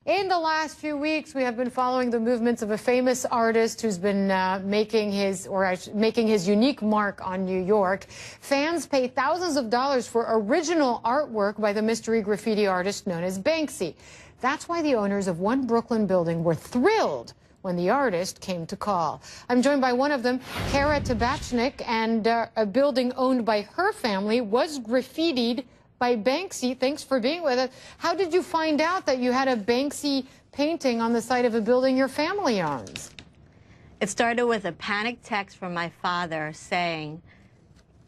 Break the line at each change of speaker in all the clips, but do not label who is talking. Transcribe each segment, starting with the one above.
In the last few weeks, we have been following the movements of a famous artist who's been making his unique mark on New York. Fans pay thousands of dollars for original artwork by the mystery graffiti artist known as Banksy. That's why the owners of one Brooklyn building were thrilled when the artist came to call. I'm joined by one of them, Kara Tabachnik, and a building owned by her family was graffitied by Banksy. Thanks for being with us. How did you find out that you had a Banksy painting on the side of a building your family owns?
It started with a panic text from my father saying,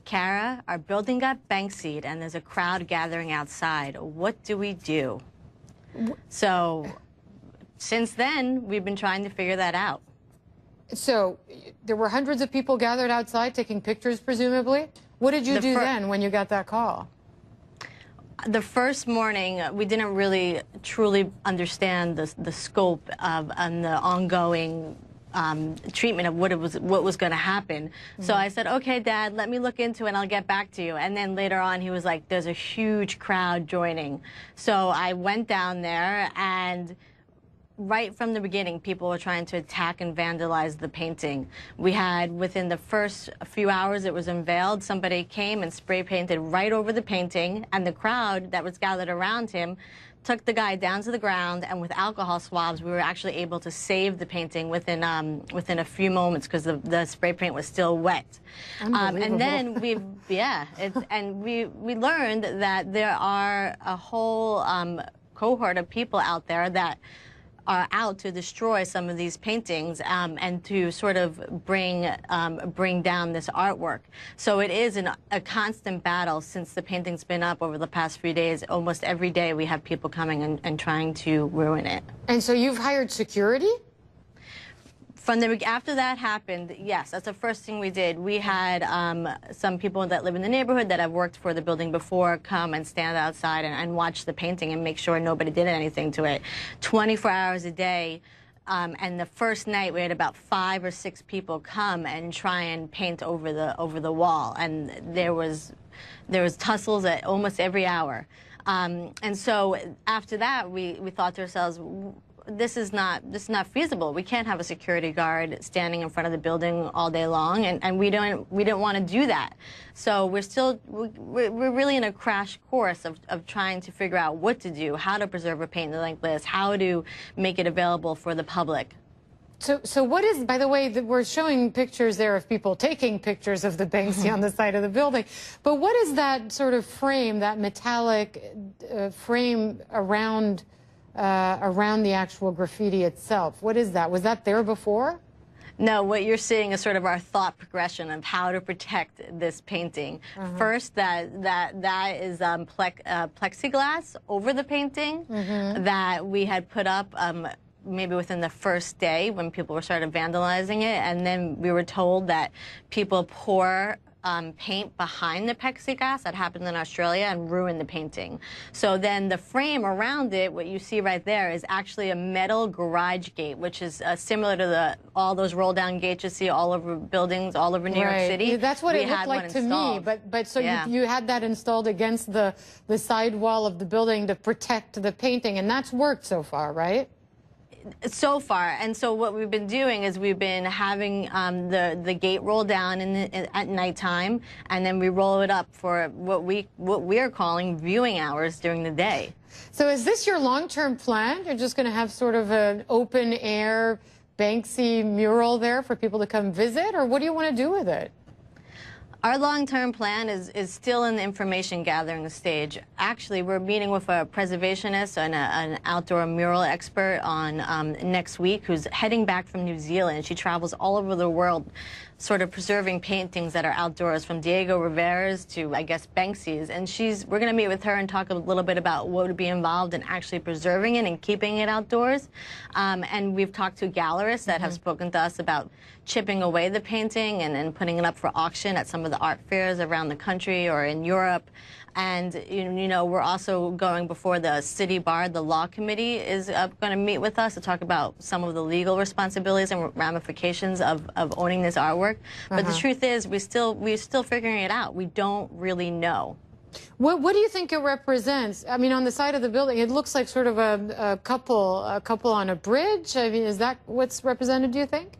"Kara, our building got Banksy'd and there's a crowd gathering outside. What do we do?" So since then, we've been trying to figure that out.
So there were hundreds of people gathered outside taking pictures, presumably? What did you do then when you got that call?
The first morning, we didn't really truly understand the scope of and the ongoing treatment of what was going to happen. So I said, "Okay, Dad, let me look into it and I'll get back to you." And then later on, he was like, "There's a huge crowd joining." So I went down there, and right from the beginning, people were trying to attack and vandalize the painting. We had, within the first few hours it was unveiled, somebody came and spray painted right over the painting, and the crowd that was gathered around him took the guy down to the ground, and with alcohol swabs, we were actually able to save the painting within a few moments because the spray paint was still wet. And then we learned that there are a whole cohort of people out there that are out to destroy some of these paintings and to sort of bring down this artwork. So it is a constant battle since the painting's been up over the past few days. Almost every day we have people coming and trying to ruin it.
And so you've hired security?
After that happened, yes, that's the first thing we did. We had some people that live in the neighborhood that have worked for the building before come and stand outside and watch the painting and make sure nobody did anything to it. 24 hours a day. And the first night we had about 5 or 6 people come and try and paint over the wall, and there was tussles at almost every hour. And so after that, we thought to ourselves, this is not feasible. We can't have a security guard standing in front of the building all day long, and we don't want to do that. So we're really in a crash course of trying to figure out what to do, how to preserve a painting like this, how to make it available for the public.
So what is, by the way, we're showing pictures there of people taking pictures of the Banksy on the side of the building, but what is that sort of frame, that metallic frame around the actual graffiti itself? What is that? Was that there before?
No, what you're seeing is sort of our thought progression of how to protect this painting. First, that is plexiglass over the painting that we had put up maybe within the first day when people were started vandalizing it, and then we were told that people pour paint behind the plexiglass. That happened in Australia and ruined the painting. So then the frame around it, what you see right there, is actually a metal garage gate, which is similar to all those roll-down gates you see all over buildings all over New York City.
That's what it looked like to me. But so you had that installed against the side wall of the building to protect the painting, and that's worked so far, right?
So far, and so what we've been doing is we've been having the gate roll down at nighttime, and then we roll it up for what we are calling viewing hours during the day.
So is this your long-term plan? You're just going to have sort of an open-air Banksy mural there for people to come visit, or what do you want to do with it?
Our long-term plan is still in the information gathering stage. Actually, we're meeting with a preservationist and an outdoor mural expert on next week, who's heading back from New Zealand. She travels all over the world sort of preserving paintings that are outdoors, from Diego Rivera's to, I guess, Banksy's. And we're going to meet with her and talk a little bit about what would be involved in actually preserving it and keeping it outdoors. And we've talked to gallerists that have spoken to us about chipping away the painting and putting it up for auction at some of the art fairs around the country or in Europe. And, you know, we're also going before the city bar. The law committee is going to meet with us to talk about some of the legal responsibilities and ramifications of owning this artwork. But the truth is, we're still figuring it out. We don't really know.
What do you think it represents? I mean, on the side of the building, it looks like sort of a couple on a bridge. I mean, is that what's represented, do you think?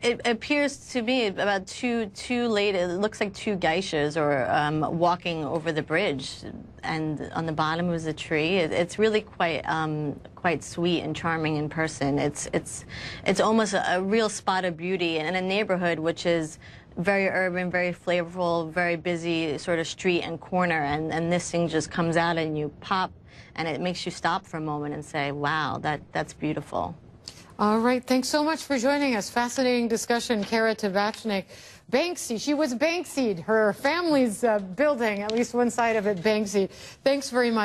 It appears to me about two ladies, it looks like two geishas or walking over the bridge, and on the bottom was a tree. It's really quite sweet and charming in person. It's almost a real spot of beauty in a neighborhood which is very urban, very flavorful, very busy sort of street and corner, and this thing just comes out and you pop, and it makes you stop for a moment and say, wow, that's beautiful.
All right, thanks so much for joining us. Fascinating discussion, Kara Tabachnik. Banksy, she was Banksy'd, her family's building, at least one side of it, Banksy'd. Thanks very much.